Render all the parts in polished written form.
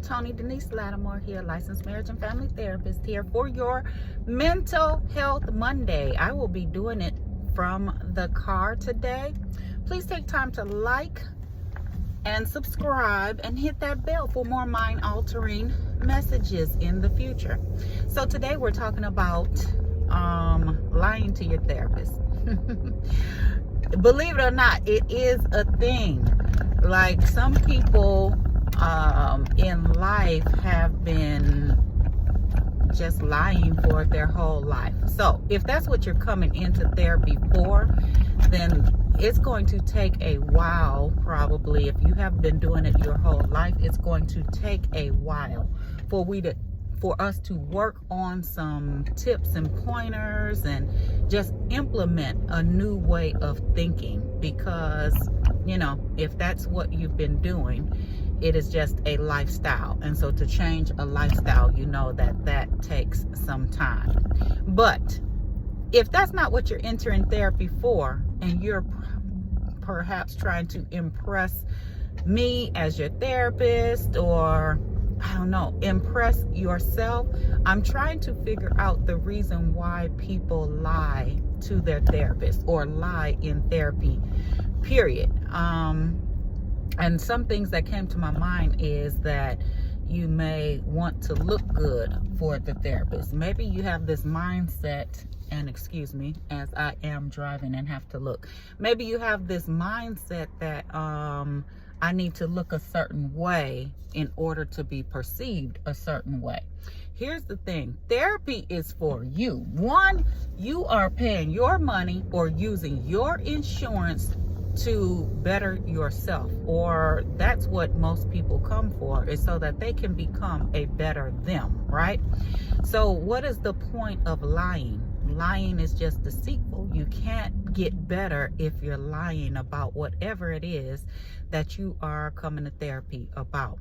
Tony Denise Lattimore here, licensed marriage and family therapist, here for your Mental Health Monday. I will be doing it from the car today. Please take time to like and subscribe and hit that bell for more mind-altering messages in the future. So today we're talking about lying to your therapist. Believe it or not, it is a thing. Like, some people in life have been just lying for their whole life. So if that's what you're coming into therapy for, then it's going to take a while. Probably, if you have been doing it your whole life, it's going to take a while for us to work on some tips and pointers and just implement a new way of thinking. Because, you know, if that's what you've been doing, it is just a lifestyle. And so to change a lifestyle, you know that takes some time. But if that's not what you're entering therapy for, and you're perhaps trying to impress me as your therapist, or I don't know, impress yourself, I'm trying to figure out the reason why people lie to their therapist or lie in therapy, period. And some things that came to my mind is that you may want to look good for the therapist. Maybe you have this mindset, and excuse me as I am driving and have to look. Maybe you have this mindset that I need to look a certain way in order to be perceived a certain way. Here's the thing. Therapy is for you. One, you are paying your money or using your insurance to better yourself, or that's what most people come for, is so that they can become a better them, right? So what is the point of lying? Lying is just deceitful. You can't get better if you're lying about whatever it is that you are coming to therapy about.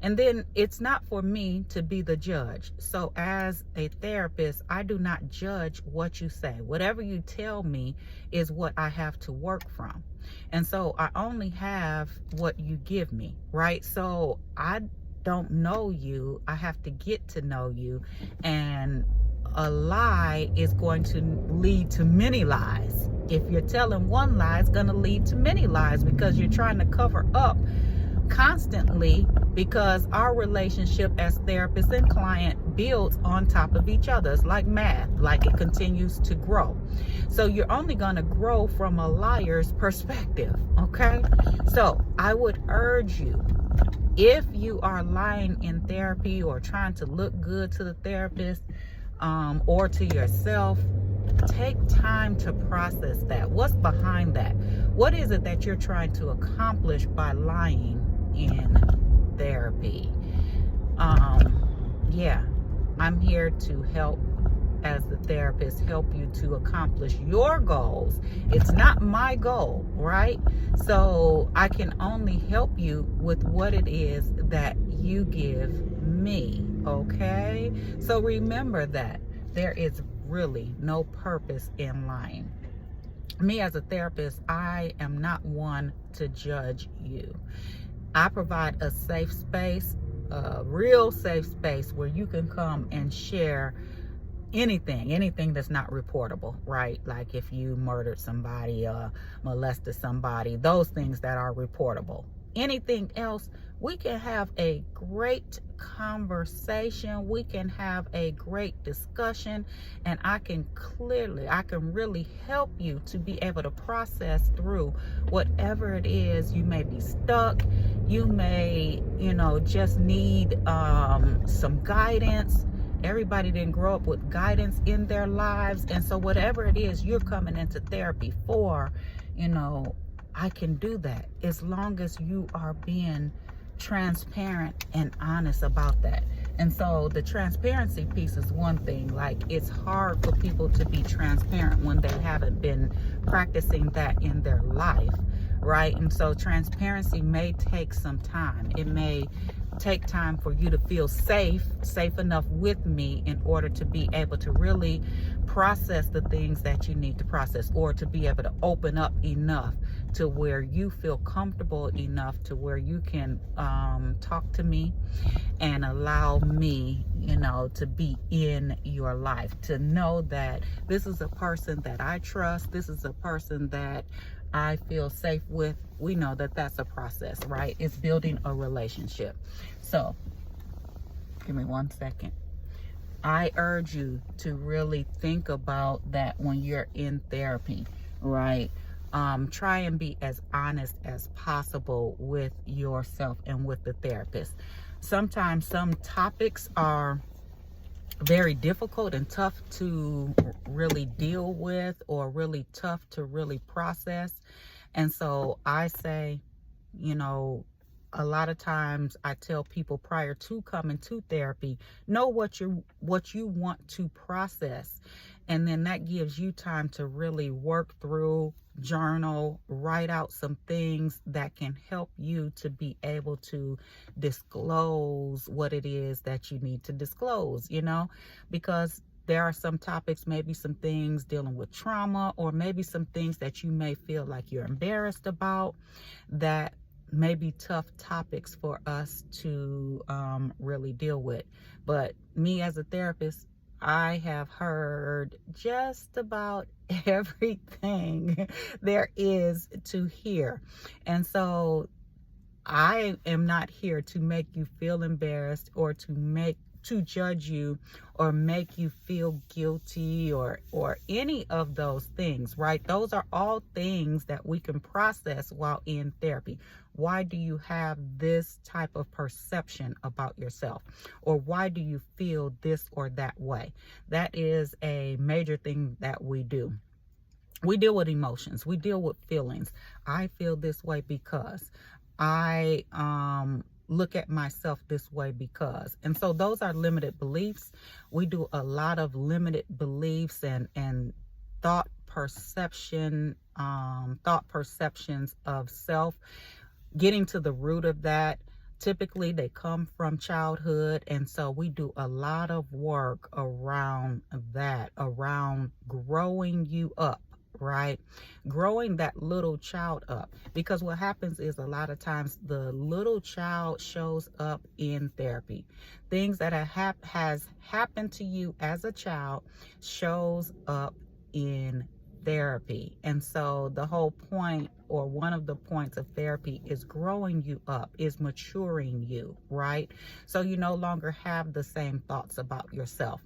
And then it's not for me to be the judge. So as a therapist, I do not judge what you say. Whatever you tell me is what I have to work from. And so I only have what you give me, right? So I don't know you. I have to get to know you. And a lie is going to lead to many lies. If you're telling one lie, it's going to lead to many lies, because you're trying to cover up constantly, because our relationship as therapist and client builds on top of each other. It's like math, like it continues to grow. So you're only going to grow from a liar's perspective, okay? So I would urge you, if you are lying in therapy or trying to look good to the therapist or to yourself, take time to process that. What's behind that? What is it that you're trying to accomplish by lying in therapy? Yeah, I'm here to help as the therapist, help you to accomplish your goals. It's not my goal, right? So I can only help you with what it is that you give me, okay? So remember that there is really no purpose in lying. Me as a therapist, I am not one to judge you. I provide a safe space, a real safe space, where you can come and share anything that's not reportable, right? Like if you murdered somebody, molested somebody, those things that are reportable. Anything else, we can have a great conversation. We can have a great discussion, and I can really help you to be able to process through whatever it is. You may be stuck. You may, just need some guidance. Everybody didn't grow up with guidance in their lives. And so whatever it is you're coming into therapy for, I can do that, as long as you are being transparent and honest about that. And so the transparency piece is one thing. Like, it's hard for people to be transparent when they haven't been practicing that in their life, right? And so transparency may take some time. It may take time for you to feel safe enough with me in order to be able to really process the things that you need to process, or to be able to open up enough to where you feel comfortable enough to where you can talk to me and allow me, to be in your life, to know that this is a person that I trust, this is a person that I feel safe with. We know that that's a process, right? It's building a relationship. So give me 1 second. I urge you to really think about that when you're in therapy, right? Try and be as honest as possible with yourself and with the therapist. Sometimes some topics are very difficult and tough to really deal with, or really tough to really process. And so I say, a lot of times I tell people prior to coming to therapy, know what you want to process. And then that gives you time to really work through, journal, write out some things that can help you to be able to disclose what it is that you need to disclose, because there are some topics, maybe some things dealing with trauma, or maybe some things that you may feel like you're embarrassed about, that may be tough topics for us to really deal with. But me as a therapist, I have heard just about everything there is to hear. And so I am not here to make you feel embarrassed, or to judge you, or make you feel guilty, or any of those things, right? Those are all things that we can process while in therapy. Why do you have this type of perception about yourself? Or why do you feel this or that way? That is a major thing that we do. We deal with emotions. We deal with feelings. I feel this way because I look at myself this way because. And so those are limited beliefs. We do a lot of limited beliefs and thought perceptions of self. Getting to the root of that, typically they come from childhood. And so we do a lot of work around that, around growing you up, right? Growing that little child up. Because what happens is, a lot of times the little child shows up in therapy. Things that has happened to you as a child shows up in therapy. And so the whole point, or one of the points of therapy, is growing you up, is maturing you, right? So you no longer have the same thoughts about yourself.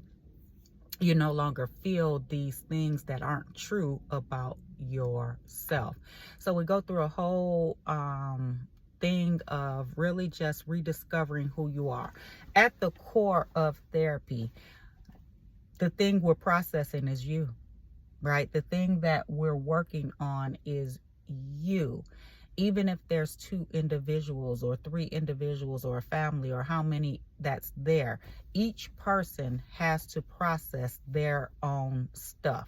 You no longer feel these things that aren't true about yourself. So we go through a whole thing of really just rediscovering who you are. At the core of therapy, the thing we're processing is you, right? The thing that we're working on is you. Even if there's 2 individuals or 3 individuals or a family, or how many that's there, each person has to process their own stuff.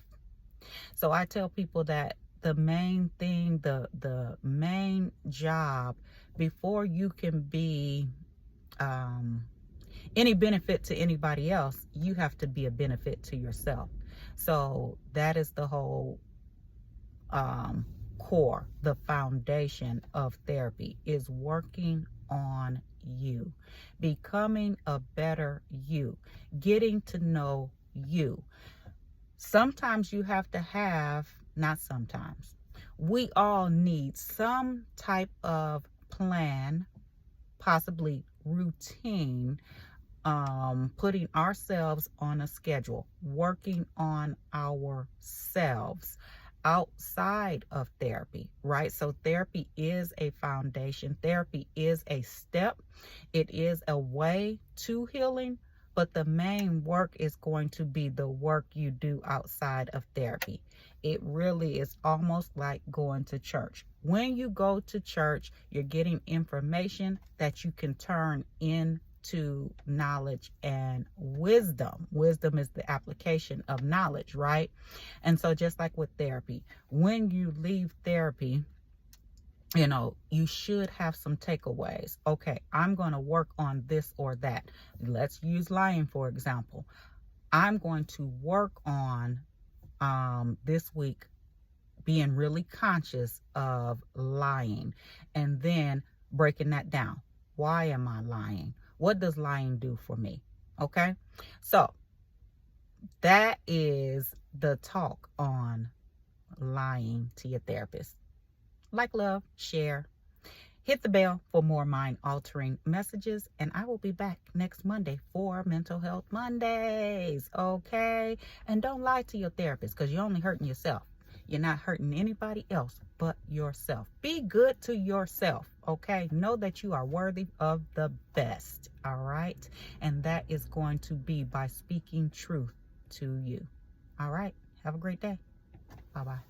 So I tell people that the main thing, the main job, before you can be any benefit to anybody else, you have to be a benefit to yourself. So that is the whole core, the foundation of therapy, is working on you, becoming a better you, getting to know you. Sometimes you have to have, not sometimes, we all need some type of plan, possibly routine, putting ourselves on a schedule, working on ourselves outside of therapy, right? So therapy is a foundation. Therapy is a step. It is a way to healing, but the main work is going to be the work you do outside of therapy. It really is almost like going to church. When you go to church, you're getting information that you can turn into knowledge and wisdom. Wisdom is the application of knowledge, right? And so just like with therapy, when you leave therapy, you should have some takeaways. Okay, I'm going to work on this or that. Let's use lying, for example. I'm going to work on this week being really conscious of lying, and then breaking that down. Why am I lying? What does lying do for me? Okay, so that is the talk on lying to your therapist. Like, love, share. Hit the bell for more mind-altering messages, and I will be back next Monday for Mental Health Mondays, okay? And don't lie to your therapist, because you're only hurting yourself. You're not hurting anybody else but yourself. Be good to yourself, okay? Know that you are worthy of the best, all right? And that is going to be by speaking truth to you, all right? Have a great day. Bye-bye.